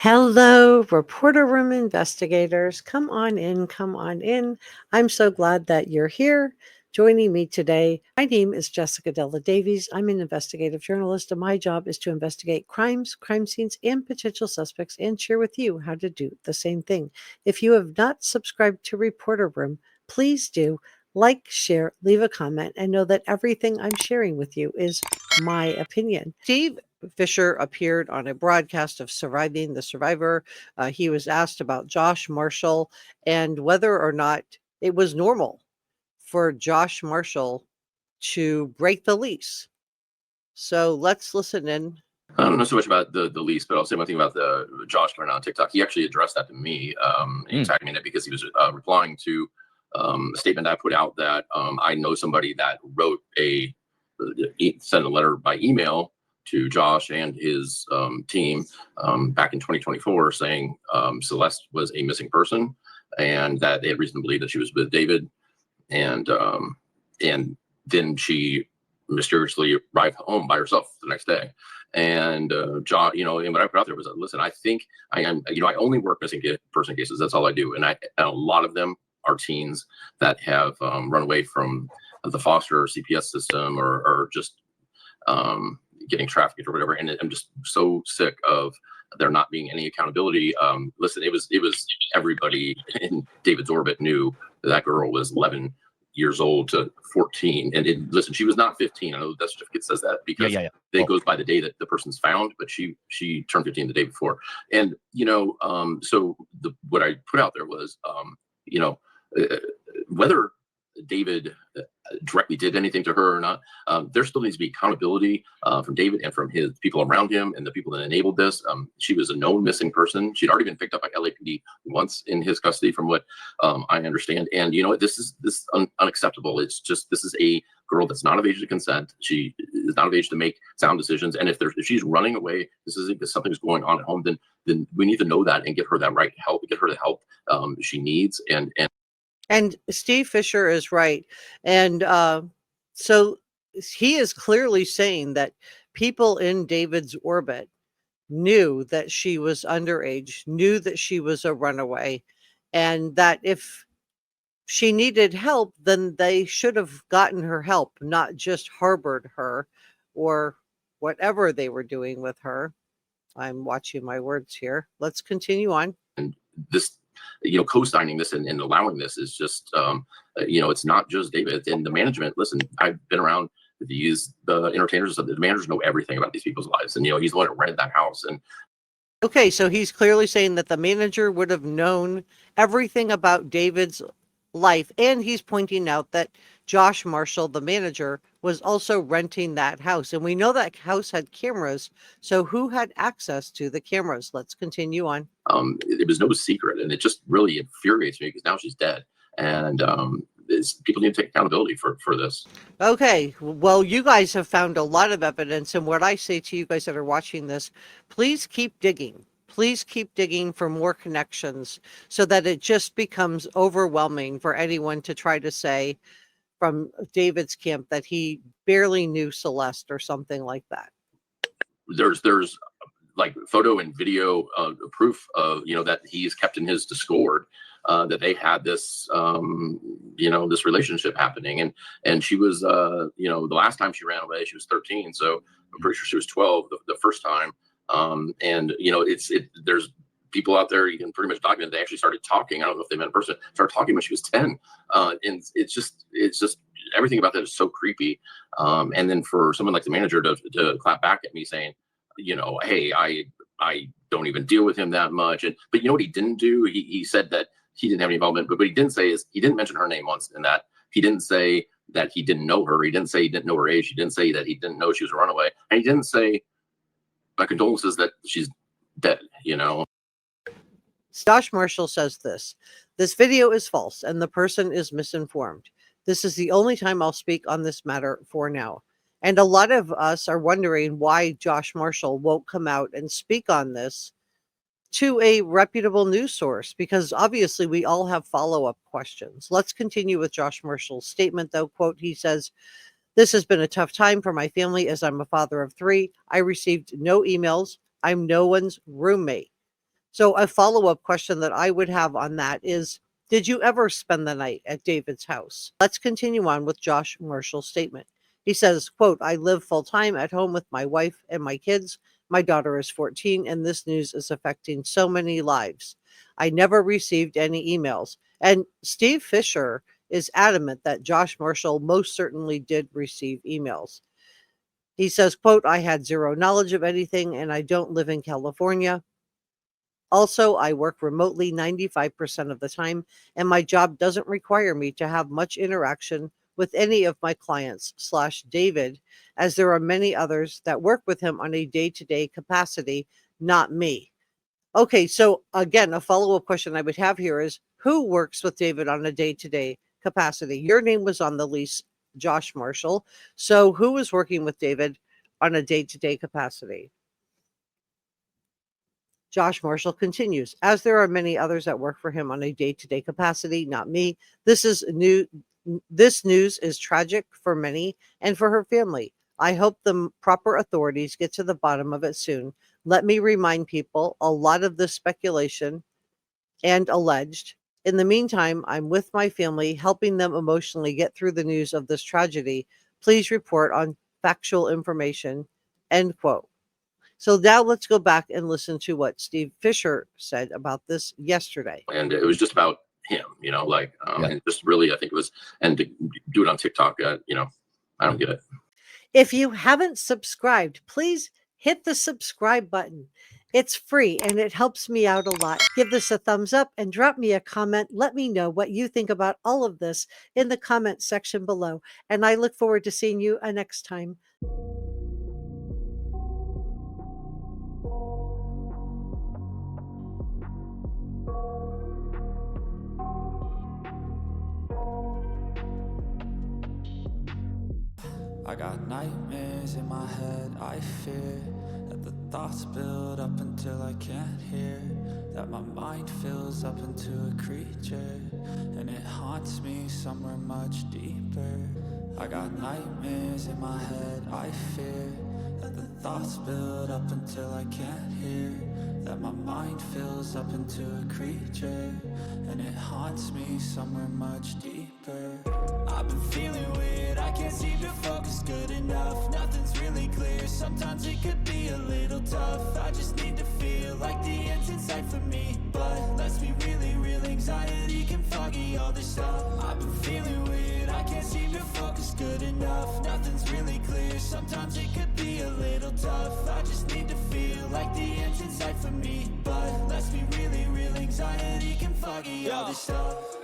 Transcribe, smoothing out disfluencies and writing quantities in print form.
Hello, reporter room investigators. Come on in, come on in. I'm so glad that you're here joining me today. My name is Jessica Della Davies. I'm an investigative journalist, and my job is to investigate crimes, crime scenes, and potential suspects and share with you how to do the same thing. If you have not subscribed to Reporter Room, please do. Like, share, leave a comment, and know that everything I'm sharing with you is my opinion. Steve Fisher appeared on a broadcast of Surviving the Survivor. He was asked about Josh Marshall and whether or not it was normal for Josh Marshall to break the lease. So let's listen in. I don't know so much about the lease, but I'll say one thing about the Josh coming on TikTok. He actually addressed that to me. He tagged me in it because he was replying to a statement I put out that I know somebody that wrote sent a letter by email to Josh and his team back in 2024 saying Celeste was a missing person and that they had reason to believe that she was with David. And then she mysteriously arrived home by herself the next day. And John, and what I put out there was, listen, I think I am, I only work missing person cases. That's all I do. And a lot of them are teens that have run away from the foster or CPS system or just getting trafficked or whatever. And I'm just so sick of there not being any accountability. Listen, it was everybody in David's orbit knew that girl was 11 years old to 14. And listen, she was not 15. I know the death certificate says that because it goes by the day that the person's found, but she turned 15 the day before. And, so what I put out there was, whether David directly did anything to her or not, there still needs to be accountability from David and from his people around him and the people that enabled this. She was a known missing person. She'd already been picked up by LAPD once in his custody, from what I understand. And this is unacceptable. It's just, this is a girl that's not of age to consent. She is not of age to make sound decisions. And if she's running away, this isn't because something's going on at home, then we need to know that and get her that right help, get her the help she needs. And Steve Fisher is right. And so he is clearly saying that people in David's orbit knew that she was underage, knew that she was a runaway, and that if she needed help, then they should have gotten her help, not just harbored her or whatever they were doing with her. I'm watching my words here. Let's continue on. And this, co-signing this and allowing this is just, it's not just David and the management. Listen, I've been around the entertainers. The managers know everything about these people's lives. And, he's the one who rented that house. And okay, so he's clearly saying that the manager would have known everything about David's life. And he's pointing out that Josh Marshall, the manager, was also renting that house. And we know that house had cameras. So who had access to the cameras? Let's continue on. It was no secret. And it just really infuriates me because now she's dead. And people need to take accountability for this. Okay, well, you guys have found a lot of evidence. And what I say to you guys that are watching this, please keep digging. Please keep digging for more connections so that it just becomes overwhelming for anyone to try to say from David's camp that he barely knew Celeste or something like that. There's like photo and video proof of, that he's kept in his Discord that they had this, this relationship happening. And she was, the last time she ran away, she was 13. So I'm pretty sure she was 12 the first time. There's people out there, you can pretty much document they actually started talking. I don't know if they met in person, started talking when she was 10. And it's just everything about that is so creepy. And then for someone like the manager to clap back at me saying, hey, I don't even deal with him that much. But you know what he didn't do? He said that he didn't have any involvement, but what he didn't say is he didn't mention her name once in that. He didn't say that he didn't know her. He didn't say he didn't know her age. He didn't say that he didn't know she was a runaway. And he didn't say, my condolences that she's dead, Josh Marshall says this video is false and the person is misinformed. This is the only time I'll speak on this matter for now. And a lot of us are wondering why Josh Marshall won't come out and speak on this to a reputable news source, because obviously we all have follow-up questions. Let's continue with Josh Marshall's statement, though. Quote, he says, "This has been a tough time for my family as I'm a father of 3. I received no emails. I'm no one's roommate. So a follow-up question that I would have on that is, did you ever spend the night at David's house? Let's continue on with Josh Marshall's statement. He says, quote, I live full-time at home with my wife and my kids. My daughter is 14, and this news is affecting so many lives. I never received any emails. And Steve Fisher is adamant that Josh Marshall most certainly did receive emails. He says, quote, I had zero knowledge of anything, and I don't live in California. Also, I work remotely 95% of the time, and my job doesn't require me to have much interaction with any of my clients / David, as there are many others that work with him on a day-to-day capacity, not me. Okay, so again, a follow-up question I would have here is, who works with David on a day-to-day capacity? Your name was on the lease, Josh Marshall. So who is working with David on a day-to-day capacity? Josh Marshall continues, as there are many others that work for him on a day-to-day capacity, not me. This news is tragic for many and for her family. I hope the proper authorities get to the bottom of it soon. Let me remind people, a lot of this speculation and alleged. In the meantime, I'm with my family, helping them emotionally get through the news of this tragedy. Please report on factual information. End quote. So now let's go back and listen to what Steve Fisher said about this yesterday. And it was just about him, and just really, I think it was, and to do it on TikTok, I don't get it. If you haven't subscribed, please hit the subscribe button. It's free and it helps me out a lot. Give this a thumbs up and drop me a comment. Let me know what you think about all of this in the comment section below. And I look forward to seeing you next time. I got nightmares in my head, I fear that the thoughts build up until I can't hear, that my mind fills up into a creature, and it haunts me somewhere much deeper. I got nightmares in my head, I fear that the thoughts build up until I can't hear, that my mind fills up into a creature, and it haunts me somewhere much deeper. I've been feeling weird, I can't seem to focus good enough. Nothing's really clear, sometimes it could be a little tough. I just need to feel like the end's in sight for me, but let's be really real, anxiety can foggy all this stuff. I've been feeling weird, I can't seem to focus good enough. Nothing's really clear, sometimes it could be a little tough. I just need to feel like the end's in sight for me, but let's be really real, anxiety can foggy all this stuff.